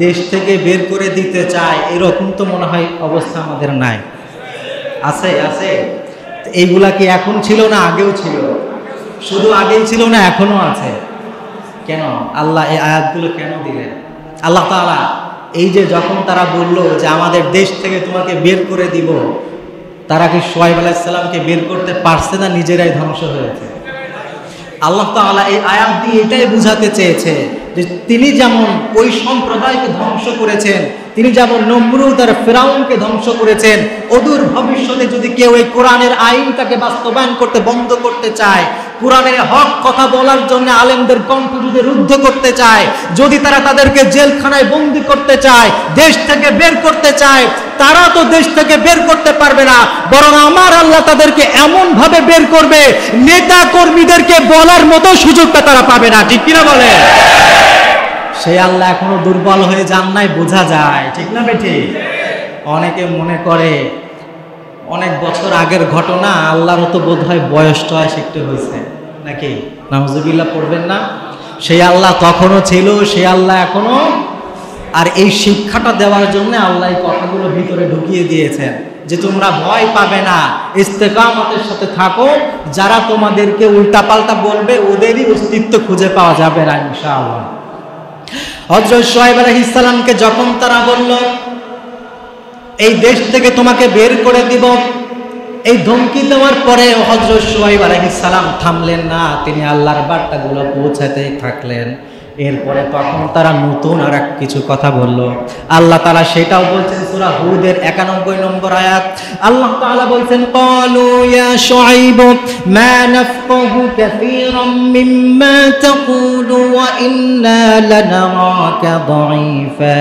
দেশ থেকে বের করে দিতে চায়, এরকম তো মনে হয় অবস্থা আমাদের নাই। আছে আছে এইগুলা কি এখন ছিল না আগেও ছিল? শুধু আগেই ছিল না, এখনো আছে। কেন আল্লাহ এই আয়াতগুলো কেন দিলেন? আল্লাহ তাআলা এই যে যখন তারা বলল যে আমাদের দেশ থেকে তোমাকে বের করে দিব, তারা কি শুআয়ব আলাইহিস সালামকে বের করতে পারছে না নিজেরাই ধ্বংস হয়েছে? আল্লাহ তাআলা এই আয়াত দিয়ে এটাই বোঝাতে চেয়েছে যে তিনি যেমন ওই সম্প্রদায়কে ধ্বংস করেছেন, তিনি যেমন নমরুদ আর ফিরাউনকে ধ্বংস করেছেন, অদূর ভবিষ্যতে যদি কেউ এই কোরআনের আইনটাকে বাস্তবায়ন করতে বন্ধ করতে চায়, কোরআনের হক কথা বলার জন্য আলেমদের কণ্ঠ যদি রুদ্ধ করতে চায়, যদি তারা তাদেরকে জেলখানায় বন্দী করতে চায়, দেশ থেকে বের করতে চায়, তারা তো দেশ থেকে বের করতে পারবে না, বরং আমার আল্লাহ তাদেরকে এমন ভাবে বের করবে, নেতা কর্মীদেরকে বলার মতো সুযোগটা তারা পাবে না। ঠিক কিনা বলে? সেই আল্লাহ এখনো দুর্বল হয়ে যান নাই, বোঝা যায়। ঠিক না বেঠি? অনেকে মনে করে অনেক বছর আগের ঘটনা, আল্লাহরও তো বোধ হয় বয়স টয়স একটু হয়েছে নাকি? নাউজুবিল্লাহ পড়বেন না? সেই আল্লাহ তখনও ছিল, সেই আল্লাহ এখনো। আর এই শিক্ষাটা দেওয়ার জন্য আল্লাহ এই কথাগুলো ভিতরে ঢুকিয়ে দিয়েছেন যে তোমরা ভয় পাবে না, ইস্তেকামতের সাথে থাকো, যারা তোমাদেরকে উল্টাপাল্টা বলবে ওদেরই অস্তিত্ব খুঁজে পাওয়া যাবে না ইনশাআল্লাহ। হযরত শুআয়ব আলাইহিস সালামকে যখন তারা বলল এই দেশ থেকে তোমাকে বের করে দিব, এই ধমকি দেওয়ার পরে হযরত শুআয়ব আলাইহিস সালাম থামলেন না, তিনি আল্লাহর বার্তাগুলো পৌঁছাতেই থাকলেন। এরপরে তখন তারা নতুন আর এক কিছু কথা বলল। আল্লাহ তাআলা সেটাও বলছেন সূরা হুদের 91 নম্বর আয়াত। আল্লাহ তাআলা বলছেন, ক্বালু ইয়া শুআইব মা নাফকাহু কাসীরাম মিম্মা তাকুলু ওয়া ইন্না লানারাকা দাঈফা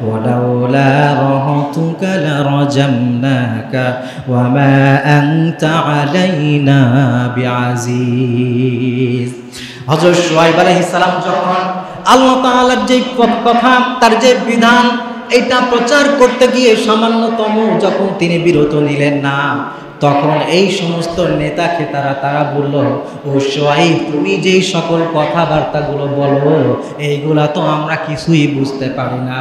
ওয়া লাউলা রাহতুকা লারাজামনাকা ওয়া মা আনতা আলাইনা বিআযীজ। হযরত শুআয়ব আলাইহিস সালাম যখন আল্লাহ তাআলার যে কথা, তার যে বিধান, এটা প্রচার করতে গিয়ে সামান্যতম যখন তিনি বিরত নিলেন না, তখন এই সমস্ত নেতাকে তারা বলল, ও শুআয়ব তুমি যেই সকল কথাবার্তাগুলো বলো এইগুলা তো আমরা কিছুই বুঝতে পারি না,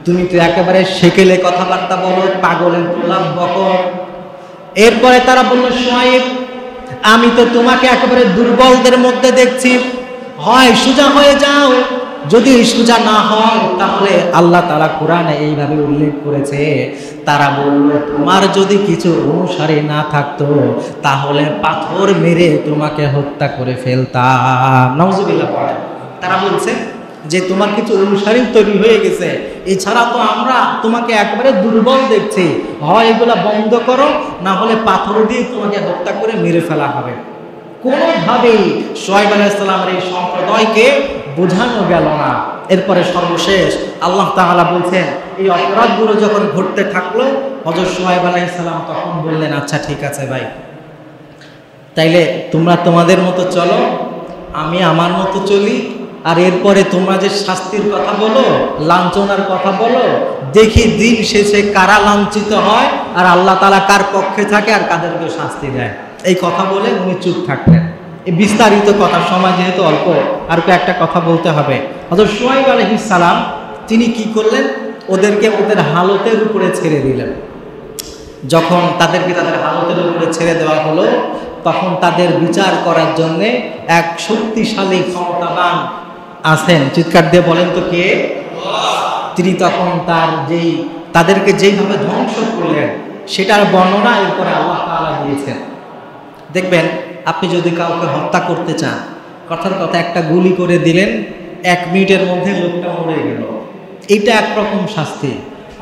তুমি তো একেবারে সেকেলে কথাবার্তা বলো, পাগলের প্রলাপ বকো। এরপরে তারা বলল, শুআয়ব আমি তো তোমাকে একেবারে দুর্বলদের মধ্যে দেখছি, হয় সোজা হয়ে যাও, যদি সোজা না হয় তাহলে আল্লাহ তাআলা কোরআনে এইভাবে উল্লেখ করেছে। তারা বলল, তোমার যদি কিছু অনুসারী না থাকতো তাহলে পাথর মেরে তোমাকে হত্যা করে ফেলতাম। নাউজুবিল্লাহ পড়ে। তারা বলছে যে তোমার কিছু অনুসারী তৈরি হয়ে গেছে, এছাড়া তো আমরা তোমাকে একবারে দুর্বল দেখছি, হয় এগুলা বন্ধ করো, না হলে পাথর দিয়ে তোমাকে হত্যা করে মেরে ফেলা হবে। কোনোভাবেই শুআয়ব আলাইহিস সালামের এই সম্প্রদায়কে বোঝানো গেল না। এরপরে সর্বশেষ আল্লাহ তাআলা বলছেন, এই অপরাধগুলো যখন ঘটতে থাকলো, হযরত শুআয়ব আলাইহিস সালাম তখন বললেন, আচ্ছা ঠিক আছে ভাই, তাইলে তোমরা তোমাদের মতো চলো, আমি আমার মতো চলি, আর এরপরে তোমরা যে শাস্তির কথা বলো, লাঞ্ছনার কথা বলো, দেখি দিন শেষে কারা লাঞ্ছিত হয় আর আল্লাহ তাআলা কার পক্ষে থাকে আর কাদেরকে শাস্তি দেয়। এই কথা বলে উনি চুপ থাকলেন। এই বিস্তারিত কথা, সময় যেহেতু অল্প, আর একটা কথা বলতে হবে। হযরত শুআয়ব আলাইহিস সালাম তিনি কি করলেন, ওদেরকে ওদের হালতের উপরে ছেড়ে দিলেন। যখন তাদেরকে তাদের হালতের উপরে ছেড়ে দেওয়া হলো, তখন তাদের বিচার করার জন্য এক শক্তিশালী ক্ষমতাবান আছেন। চিৎকার দিয়ে বলেন তো কে? তিনি তখন তাদেরকে যেইভাবে ধ্বংস করলেন সেটার বর্ণনা এরপরে আল্লাহ তাআলা দিয়েছেন। দেখবেন, আপনি যদি কাউকে হত্যা করতে চান, কথার কথা একটা গুলি করে দিলেন, 1 মিনিটের মধ্যে লোকটা মরে গেল, এইটা একরকম শাস্তি।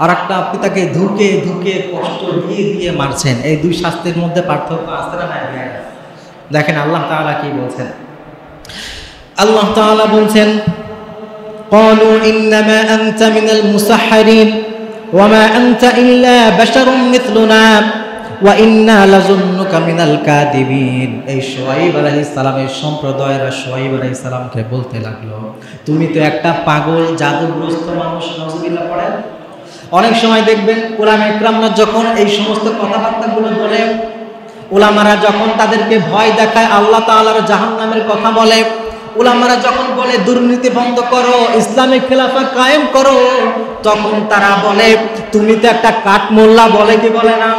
আর একটা আপনি তাকে ধুকে ধুকে কষ্ট দিয়ে দিয়ে মারছেন, এই দুই শাস্তির মধ্যে পার্থক্য আছে না নাই? দেখেন আল্লাহ তাআলা কি বলছেন। আল্লাহ তাআলা বলছেন, ক্বালু ইন্নামা আনতা মিনাল মুসাহহারিন ওয়া মা আনতা ইল্লা বাশারুম মিথলুনা ওয়া ইন্না লাযুন্নুকা মিনাল কাযিবিন। এই শুআয়ব আলাইহিস সালামের সম্প্রদায়রা শুআয়ব আলাইহিস সালামকে বলতে লাগলো, তুমি তো একটা পাগল জাদুগ্রস্ত মানুষ। নাউযুবিল্লাহ পড়েন। অনেক সময় দেখবেন উলামা ইকরামরা যখন এই সমস্ত কথাবার্তাগুলো বলে, উলামারা যখন তাদেরকে ভয় দেখায়, আল্লাহ তাআলার জাহান্নামের কথা বলে, উলামারা যখন বলে দুর্নীতি বন্ধ করো, ইসলামিক খেলাফা কায়েম করো, তখন তারা বলে তুমি তো একটা কাঠমোল্লা। বলে কি বলে না?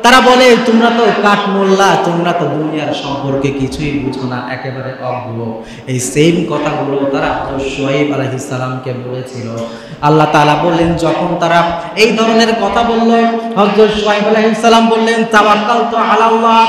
তারা বলে তোমরা তো কাঠমোল্লা, তোমরা তো দুনিয়ার সম্পর্কে কিছুই বুঝো না, একেবারে অজ্ঞ। এই সেম কথাগুলো তারা শুআয়ব আলাইহিস সালামকে বলেছিল। আল্লাহ তাআলা বললেন, যখন তারা এই ধরনের কথা বলল, হযরত শুআয়ব আলাইহিস সালাম বললেন, তাওয়াক্কালতু আলাল্লাহ,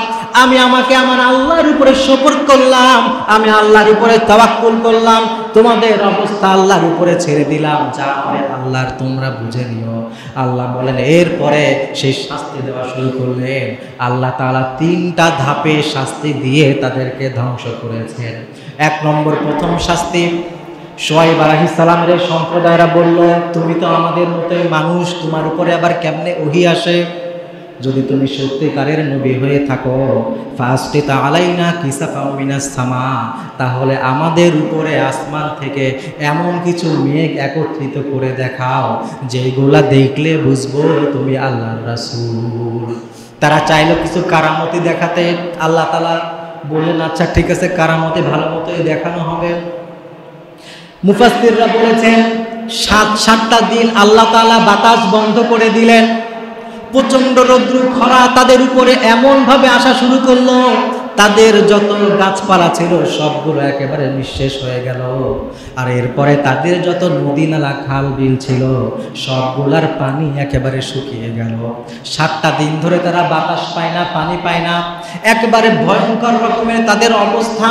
আমি আমাকে আমার আল্লাহর উপরে সুপুর্দ করলাম, আমি আল্লাহর উপরে তাওয়াক্কুল করলাম, তোমাদের অবস্থা আল্লাহর উপরে ছেড়ে দিলাম, যা হবে আল্লাহর, তোমরা বুঝে নিও। আল্লাহ বলেন, এরপরে সেই শাস্তি দেওয়া শুরু করলেন। আল্লাহ তাআলা 3টা ধাপে শাস্তি দিয়ে তাদেরকে ধ্বংস করেছেন। 1 নম্বর, প্রথম শাস্তি, শুআয়ব আলাইহিস সালামের সম্প্রদায়রা বলল, তুমি তো আমাদের মতোই মানুষ, তোমার উপরে আবার কেমনে ওহী আসে? যদি তুমি সত্যিকারের নবী হয়ে থাকো, ফাসকিত আলাইনা কিসাফাও মিনাস সামা, তাহলে আমাদের উপরে আসমান থেকে এমন কিছু মেঘ একত্রিত করে দেখাও যেগুলা দেখলে বুঝবো তুমি আল্লাহর রাসূল। তারা চাইলো কিছু কারামতি দেখাতে। আল্লাহ তাআলা বললেন, আচ্ছা ঠিক আছে, কারামতি ভালো মতোই দেখানো হবে। মুফাসসিররা বলেছেন, 7টা দিন আল্লাহ তাআলা বাতাস বন্ধ করে দিলেন। প্রচন্ড রৌদ্র খরা তাদের উপরে এমন ভাবে আসা শুরু করলো, তাদের যত গাছপালা ছিল সবগুলো একেবারে নিঃশেষ হয়ে গেল। আর এরপরে তাদের যত নদী নালা খাল বিল ছিল সবগুলার পানি একেবারে শুকিয়ে গেল। 7টা দিন ধরে তারা বাতাস পায় না, পানি পায় না, একেবারে ভয়ঙ্কর রকমের তাদের অবস্থা।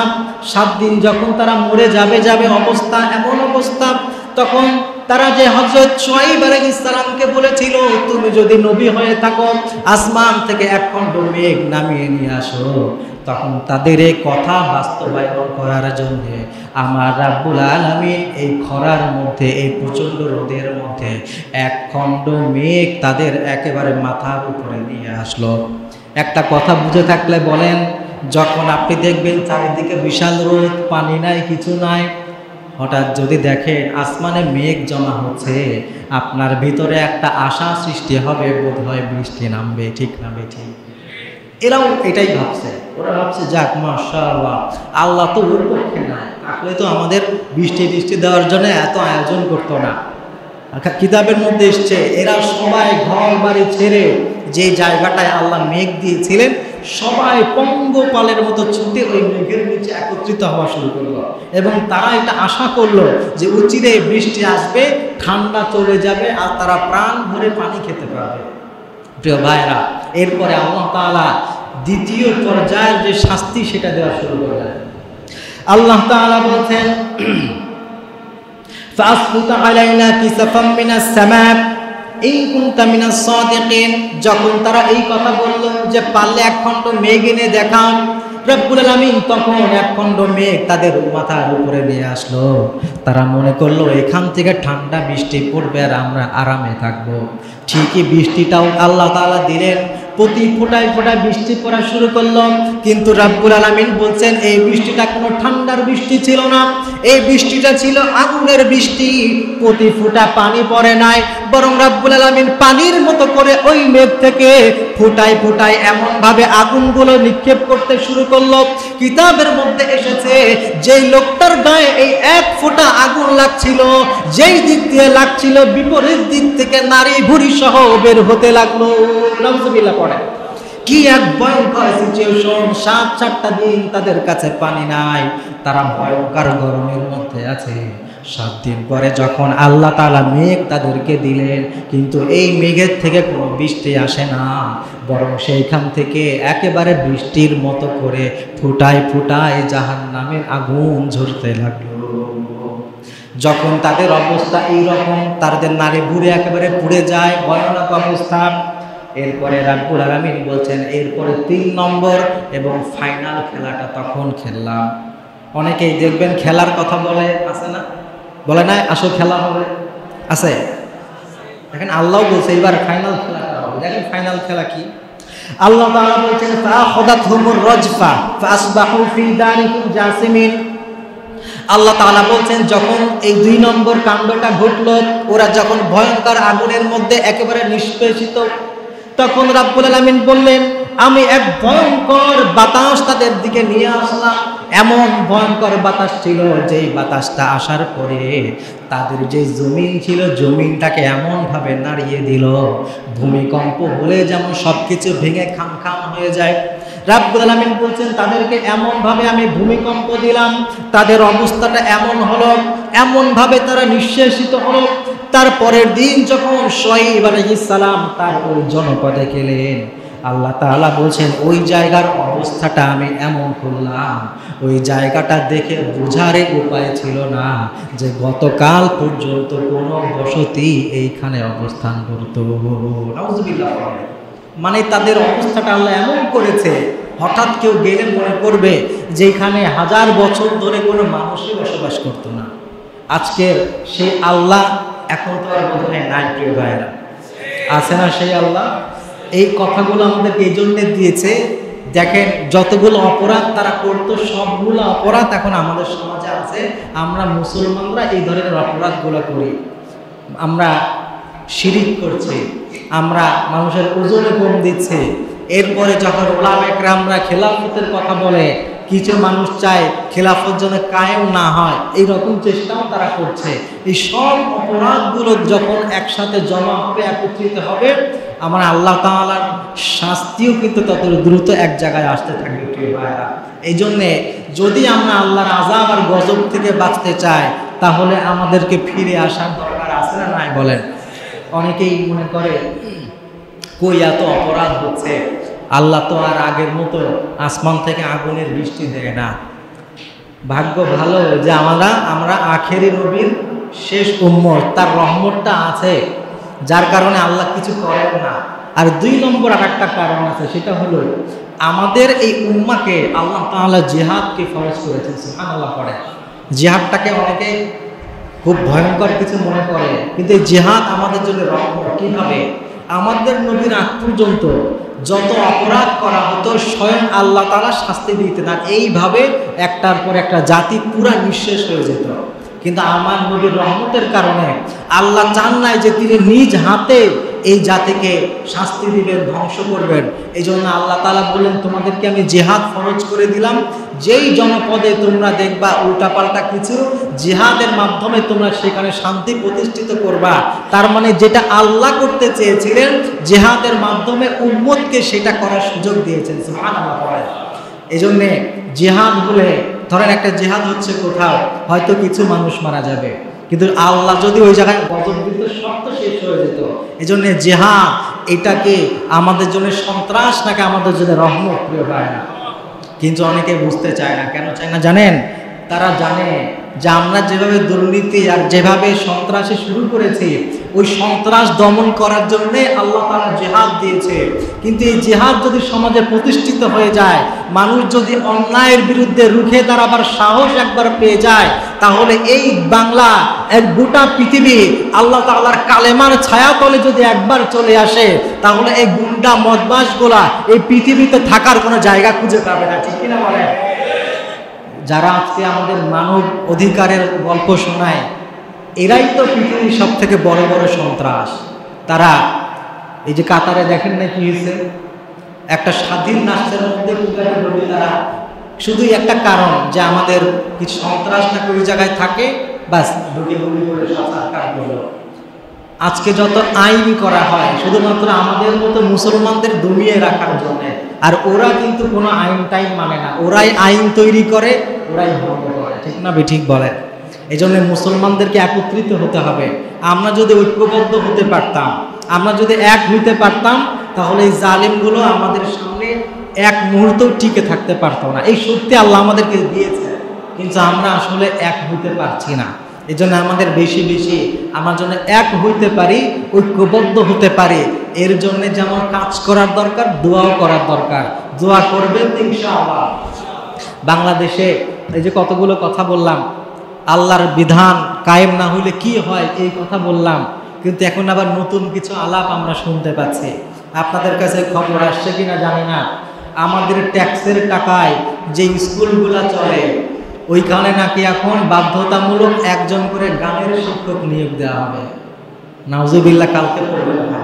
7 দিন যখন তারা মরে যাবে অবস্থা, এমন অবস্থা, তখন তারা যে হযরত শুআয়ব আলাইহিস সালামকে বলেছিল, তুমি যদি নবী হয়ে থাকো আসমান থেকে 1 খণ্ড মেঘ নামিয়ে নিয়ে আসো, তখন তাদের এই কথা বাস্তবায়ন করার জন্য আমার রাব্বুল আলামিন এই খরার মধ্যে, এই প্রচণ্ড রোদের মধ্যে 1 খণ্ড মেঘ তাদের একেবারে মাথার উপরে নিয়ে আসলো। একটা কথা বুঝে থাকলে বলেন, যখন আপনি দেখবেন চারিদিকে বিশাল রোদ, পানি নাই, কিছু নাই, হঠাৎ যদি দেখেন আসমানে মেঘ জমা হচ্ছে, আপনার ভিতরে একটা আশা সৃষ্টি হবে, বোধ হয় বৃষ্টি নামবে। ঠিক না ঠিক? এরাও এটাই ভাবছে। ওরা ভাবছে, যাক মাশাআল্লাহ, আল্লাহ তো ওর পক্ষে না, তাহলে তো আমাদের বৃষ্টি দেওয়ার জন্য এত আয়োজন করতো না। কিতাবের মধ্যে এসছে, এরা সবাই ঘর বাড়ি ছেড়ে যে জায়গাটায় আল্লাহ মেঘ দিয়েছিলেন, সবাই পঙ্গপালের মতো ছুটে ওই মেঘের নিচে একত্রিত হওয়া শুরু করলো। এবং তারা এটা আশা করলো যে অচিরে বৃষ্টি আসবে, ঠান্ডা চলে যাবে, আর তারা প্রাণ ভরে পানি খেতে পারবে। প্রিয় ভাইরা, এরপরে আল্লাহ তাআলা দ্বিতীয় পর্যায়ের যে শাস্তি সেটা দেওয়া শুরু করলেন। আল্লাহ তাআলা বলছেন, ফাসকুত আলাইনা কিসাফাম মিনাস সামা ইন কুনতা মিনাস সাদিকিন। যখন তারা এই কথা বলল যে পারলে 1 খণ্ড মেঘ এনে দেখাও, রব্বুল আলামিন তখন 1 খণ্ড মেঘ তাদের মাথার উপরে নিয়ে আসলো। তারা মনে করলো এখান থেকে ঠান্ডা বৃষ্টি পড়বে আর আমরা আরামে থাকবো। ঠিকই বৃষ্টিটাও আল্লাহ তাআলা দিলেন, প্রতি ফোঁটায় ফোঁটায় বৃষ্টি পড়া শুরু করলো। কিন্তু রব্বুল আলামিন বলছেন, এই বৃষ্টিটা কোনো ঠান্ডার বৃষ্টি ছিল না, এই বৃষ্টিটা ছিল আগুনের বৃষ্টি। প্রতি ফোঁটা পানি পড়ে নাই, বরং রব্বুল আলামিন পানির মতো করে ওই মেঘ থেকে ফোঁটায় ফোঁটায় এমন ভাবে আগুনগুলো নিক্ষেপ করতে শুরু করলো। কিতাবের মধ্যে এসেছে যেই লোকটার গায়ে এই এক ফোঁটা আগুন লাগছিল, যেই দিক দিয়ে লাগছিল বিপরীত দিক থেকে নারী ভুঁড়ি সহ বের হতে লাগলো। নাউজুবিল্লাহ পড়ে। কি এক ভয়ঙ্কর সিচুয়েশন! 7-8টা দিন তাদের কাছে পানি নাই, তারা ভয়ঙ্কর গরমের মধ্যে আছে। 7 দিন পরে যখন আল্লাহ তাআলা মেঘ তাদেরকে দিলেন, কিন্তু এই মেঘের থেকে কোনো বৃষ্টি আসে না, বরং সেইখান থেকে একেবারে বৃষ্টির মতো করে ফুটায় ফুটায় জাহান্নামের আগুন ঝরতে লাগলো। যখন তাদের অবস্থা এইরকম, তাদের নারী ভুঁড়ি একেবারে পুড়ে যায়, ভয়ানক অবস্থা। এরপরে রাব্বুল আলামিন বলছেন, এরপরে 3 নম্বর এবং ফাইনাল খেলাটা তখন খেললাম। অনেকেই দেখবেন খেলার কথা বলে, আছে না? বলে না আসো খেলা হবে, আছে? দেখেন আল্লাহ বলছে এবার ফাইনাল খেলাটা হবে। দেখেন ফাইনাল খেলা কি? আল্লাহ তাআলা বলছেন, ফাআখাযাতহুমুর রাজফা ফাআসবাহু ফি দারিহিম জাসিমিন। আল্লাহ তাআলা বলছেন, যখন এই 2 নম্বর কাণ্ডটা ঘটলো, ওরা যখন ভয়ঙ্কর আগুনের মধ্যে একেবারে নিষ্পেষিত, তখন রাব্বুল আলামিন বললেন, আমি এক ভয়ঙ্কর বাতাস তাদের দিকে নিয়ে আসলাম। এমন ভয়ঙ্কর বাতাস ছিল, যেই বাতাসটা আসার পরে তাদের যে জমিন ছিল, জমিনটাকে এমনভাবে নাড়িয়ে দিল, ভূমিকম্প হলে যেমন সব কিছু ভেঙে খাম হয়ে যায়। রাব্বুল আলামিন বলছেন, তাদেরকে এমনভাবে আমি ভূমিকম্প দিলাম, তাদের অবস্থাটা এমন হলো, এমনভাবে তারা নিঃশেষিত হলো। তারপরের দিন যখন শুআয়ব আলাইহিস সালাম তার ওই জনপদে গেলেন, আল্লাহ তাআলা বলছেন, ওই জায়গার অবস্থাটা আমি এমন করলাম, ওই জায়গাটা দেখে বোঝার উপায় ছিল না যে গতকাল পর্যন্ত কোনো বসতি এইখানে অবস্থান করত। নাউজুবিল্লাহ। মানে তাদের অবস্থাটা আল্লাহ এমন করেছে, হঠাৎ কেউ গেলে মনে করবে যে এখানে 1000 বছর ধরে কোনো মানুষই বসবাস করতো না। আজকের সেই আল্লাহ এখন তো আর বোধহয় নাই। প্রিয় ভাইরা, আছে না সেই আল্লাহ? এই কথাগুলো আমাদেরকে এই জন্য দিয়েছে, দেখেন যতগুলো অপরাধ তারা করতো, সবগুলো অপরাধ এখন আমাদের সমাজে আছে। আমরা মুসলমানরা এই ধরনের অপরাধগুলো করি। আমরা শিরিক করছি, আমরা মানুষের ওজনে কম দিচ্ছি। এরপরে যখন উলামা ইকরামরা খেলাফতের কথা বলে, কিছু মানুষ চায় খেলাফত যেন কায়েম না হয়, এইরকম চেষ্টাও তারা করছে। এই সব অপরাধগুলো যখন একসাথে জমা হবে, একত্রিত হবে, আমার আল্লাহ তাআলার শাস্তিও কিন্তু তত দ্রুত এক জায়গায় আসতে থাকবে। প্রিয় ভাইরা, এই জন্যে যদি আমরা আল্লাহর আযাব আর গজব থেকে বাঁচতে চাই, তাহলে আমাদেরকে ফিরে আসার দরকার আছে না নাই বলেন? অনেকেই মনে করে কই এত অপরাধ হচ্ছে, আল্লাহ তো আর আগের মতো আসমান থেকে আগুনের বৃষ্টি দেয় না। ভাগ্য ভালো যে আমরা আখেরি নবীর শেষ উম্মত, তার রহমতটা আছে, যার কারণে আল্লাহ কিছু করেন না। আর 2 নম্বর আর একটা কারণ আছে, সেটা হলো আমাদের এই উম্মাকে আল্লাহ তাআলা জিহাদকে ফরজ করেছেন। সুবহানাল্লাহ পড়ে। জিহাদটাকে অনেকে খুব ভয়ঙ্কর কিছু মনে করে, কিন্তু এই জিহাদ আমাদের জন্য রহমত। কিভাবে? আমাদের নবীর আগ পর্যন্ত যত অপরাধ করা হতো, স্বয়ং আল্লাহ তাআলা শাস্তি দিতেন, আর এইভাবে একটার পর একটা জাতি পুরা নিঃশেষ হয়ে যেত। কিন্তু আমার নবীর রহমতের কারণে আল্লাহ চান নাই যে তিনি নিজ হাতে এই জাতিকে শাস্তি দিবেন, ধ্বংস করবেন। এই জন্য আল্লাহ তাআলা বললেন, তোমাদেরকে আমি জিহাদ ফরজ করে দিলাম। যেই জনপদে তোমরা দেখবা উল্টাপাল্টা কিছু, জিহাদের মাধ্যমে তোমরা সেখানে শান্তি প্রতিষ্ঠিত করবা। তার মানে যেটা আল্লাহ করতে চেয়েছিলেন, জিহাদের মাধ্যমে উম্মতকে সেটা করার সুযোগ দিয়েছেন। সুবহানাল্লাহ। এই জন্যে জিহাদ বলে, ধরেন একটা জিহাদ হচ্ছে কোথাও, হয়তো কিছু মানুষ মারা যাবে, কিন্তু আল্লাহ যদি ওই জায়গায় গজব দিত, সব তো শেষ হয়ে যেত। এই জন্য জিহাদ এটাকে আমাদের জন্য সন্ত্রাস নাকি আমাদের জন্য রহমত? প্রিয় ভাইরা, কিন্তু অনেকে বুঝতে চায় না। কেন চায় না জানেন? তারা জানে যে আমরা যেভাবে দুর্নীতি আর যেভাবে সন্ত্রাসী শুরু করেছি, ওই সন্ত্রাস দমন করার জন্যে আল্লাহ তাআলা জিহাদ দিয়েছে। কিন্তু এই জিহাদ যদি সমাজে প্রতিষ্ঠিত হয়ে যায়, মানুষ যদি অন্যায়ের বিরুদ্ধে রুখে দাঁড়াবার সাহস একবার পেয়ে যায়, তাহলে এই বাংলা, এক গোটা পৃথিবী আল্লাহ তাআলার কালেমার ছায়াতলে যদি একবার চলে আসে, তাহলে এই গুন্ডা মদমাশগুলা এই পৃথিবীতে থাকার কোনো জায়গা খুঁজে পাবে না। ঠিক কিনা বলেন? যারা আজকে আমাদের মানব অধিকারের গল্প শোনায়, এরাই তো পৃথিবীর সব থেকে বড় বড় সন্ত্রাস। তারা এই যে কাতারে দেখেন না কি হয়েছে, একটা স্বাধীন রাষ্ট্রের মধ্যে তারা শুধুই একটা কারণ যে আমাদের কিছু সন্ত্রাস না ওই জায়গায় থাকে, বাস ঢুকে গুলি করে সরকার করলো। আজকে যত আইন করা হয় শুধুমাত্র আমাদের মতো মুসলমানদের দমিয়ে রাখার জন্য, আর ওরা কিন্তু কোনো আইন টাইম মানে না, ওরাই আইন তৈরি করে, ওরাই ভঙ্গ করে, ঠিক না ঠিক বলে। এই জন্য মুসলমানদেরকে একত্রিত হতে হবে। আমরা যদি ঐক্যবদ্ধ হতে পারতাম, আমরা যদি এক হইতে পারতাম, তাহলে এই জালিমগুলো আমাদের সামনে এক মুহূর্ত টিকে থাকতে পারতো না। এই শক্তি আল্লাহ আমাদেরকে দিয়েছে, কিন্তু আমরা আসলে এক হইতে পারছি না। এই জন্য আমাদের বেশি বেশি আমার জন্য এক হইতে পারি, ঐক্যবদ্ধ হতে পারি, এর জন্য যেমন কাজ করার দরকার, দোয়াও করার দরকার। দোয়া করবেন ইনশাআল্লাহ। বাংলাদেশে এই যে কতগুলো কথা বললাম, আল্লাহর বিধান কায়েম না হইলে কি হয় এই কথা বললাম, কিন্তু এখন আবার নতুন কিছু আলাপ আমরা শুনতে পাচ্ছি। আপনাদের কাছে খবর আসছে কিনা জানি না, আমাদের ট্যাক্সের টাকায় যে স্কুলগুলো চলে ওইখানে নাকি এখন বাধ্যতামূলক একজন করে গানের শিক্ষক নিয়োগ দেওয়া হবে। নাউজুবিল্লাহ, কালকে পড়বেন না,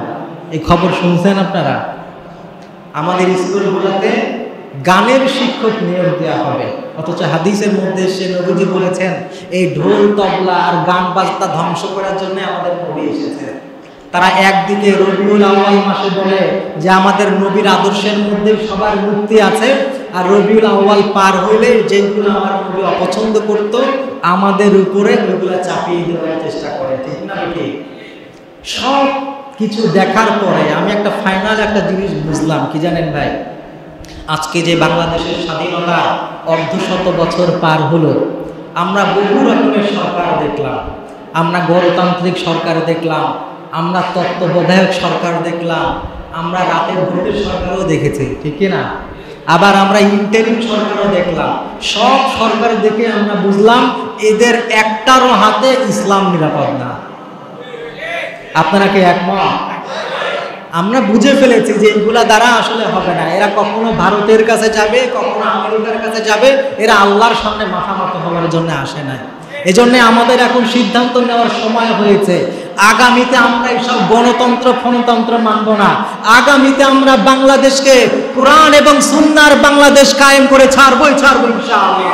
এই খবর শুনছেন আপনারা? আমাদের স্কুলগুলোতে গানের শিক্ষক নিয়োগ দেওয়া হবে, অথচ হাদিসের মধ্যে সে নবীজি বলেছেন এই ঢোল তবলা আর গান বাজনা ধ্বংস করার জন্য আমাদের নবী এসেছে। তারা একদিকে রবিউল আউয়াল মাসে বলে যে আমাদের নবীর আদর্শের মধ্যে সবার মুক্তি আছে, আর রবিউল আউয়াল পার হইলে যেগুলো আমার নবী অপছন্দ করত আমাদের উপরে ওইগুলো চাপিয়ে দেওয়ার চেষ্টা করে, ঠিক না ঠিক? সব কিছু দেখার পরে আমি একটা ফাইনাল একটা জিনিস বুঝলাম, কি জানেন ভাই? আজকে যে বাংলাদেশের স্বাধীনতা অর্ধশত বছর পার হলো, আমরা বহু রকমের সরকার দেখলাম, আমরা গণতান্ত্রিক সরকার দেখলাম, আমরা তত্ত্বাবধায়ক সরকার দেখলাম, আমরা রাতের ভোটের সরকারও দেখেছি, ঠিক না? আবার আমরা ইন্টারিম সরকারও দেখলাম। সব সরকার দেখে আমরা বুঝলাম এদের একটারও হাতে ইসলাম নিরাপদ না। আপনারা কি একমত? আমরা বুঝে ফেলেছি যে এইগুলা দ্বারা আসলে হবে না। এরা কখনো ভারতের কাছে যাবে, কখনো আমেরিকার কাছে যাবে, এরা আল্লাহর সামনে মাথা নত হওয়ার জন্য আসে নাই। এজন্য আমাদের এখন সিদ্ধান্ত নেওয়ার সময় হয়েছে, আগামীতে আমরা এইসব গণতন্ত্র ফণতন্ত্র মানব না। আগামীতে আমরা বাংলাদেশকে কোরআন এবং সুন্নাহর বাংলাদেশ কায়েম করে ছাড়বো ইনশাআল্লাহ।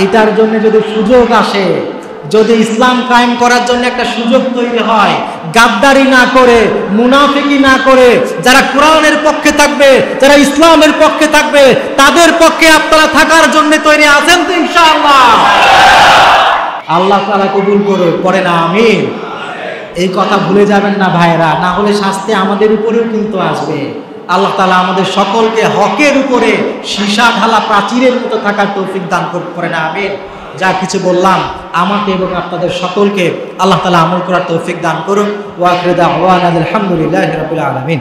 এটার জন্য যদি সুযোগ আসে, যদি ইসলাম কায়েম করার জন্য একটা সুযোগ তৈরি হয়, গাদ্দারি না করে, মুনাফিকি না করে, যারা কোরআনের পক্ষে থাকবে, যারা ইসলামের পক্ষে থাকবে, তাদের পক্ষে আপনারা থাকার জন্য তৈরি আছেন তো ইনশাআল্লাহ? আল্লাহ তাআলা কবুল করুক, পড়ে না আমিন। এই কথা ভুলে যাবেন না ভাইরা, না হলে শাস্তি আমাদের উপরেও কিন্তু আসবে। আল্লাহ তাআলা আমাদের সকলকে হকের উপরে সীসা ঢালা প্রাচীরের মতো থাকার তৌফিক দান করুক, পড়ে না আমিন। যা কিছু বললাম আমাকে এবং আপনাদের সকলকে আল্লাহ তাআলা আমল করার তৌফিক দান করুন। ওয়া আখিরু দাওয়ানা আলহামদুলিল্লাহি রাব্বিল আলামিন।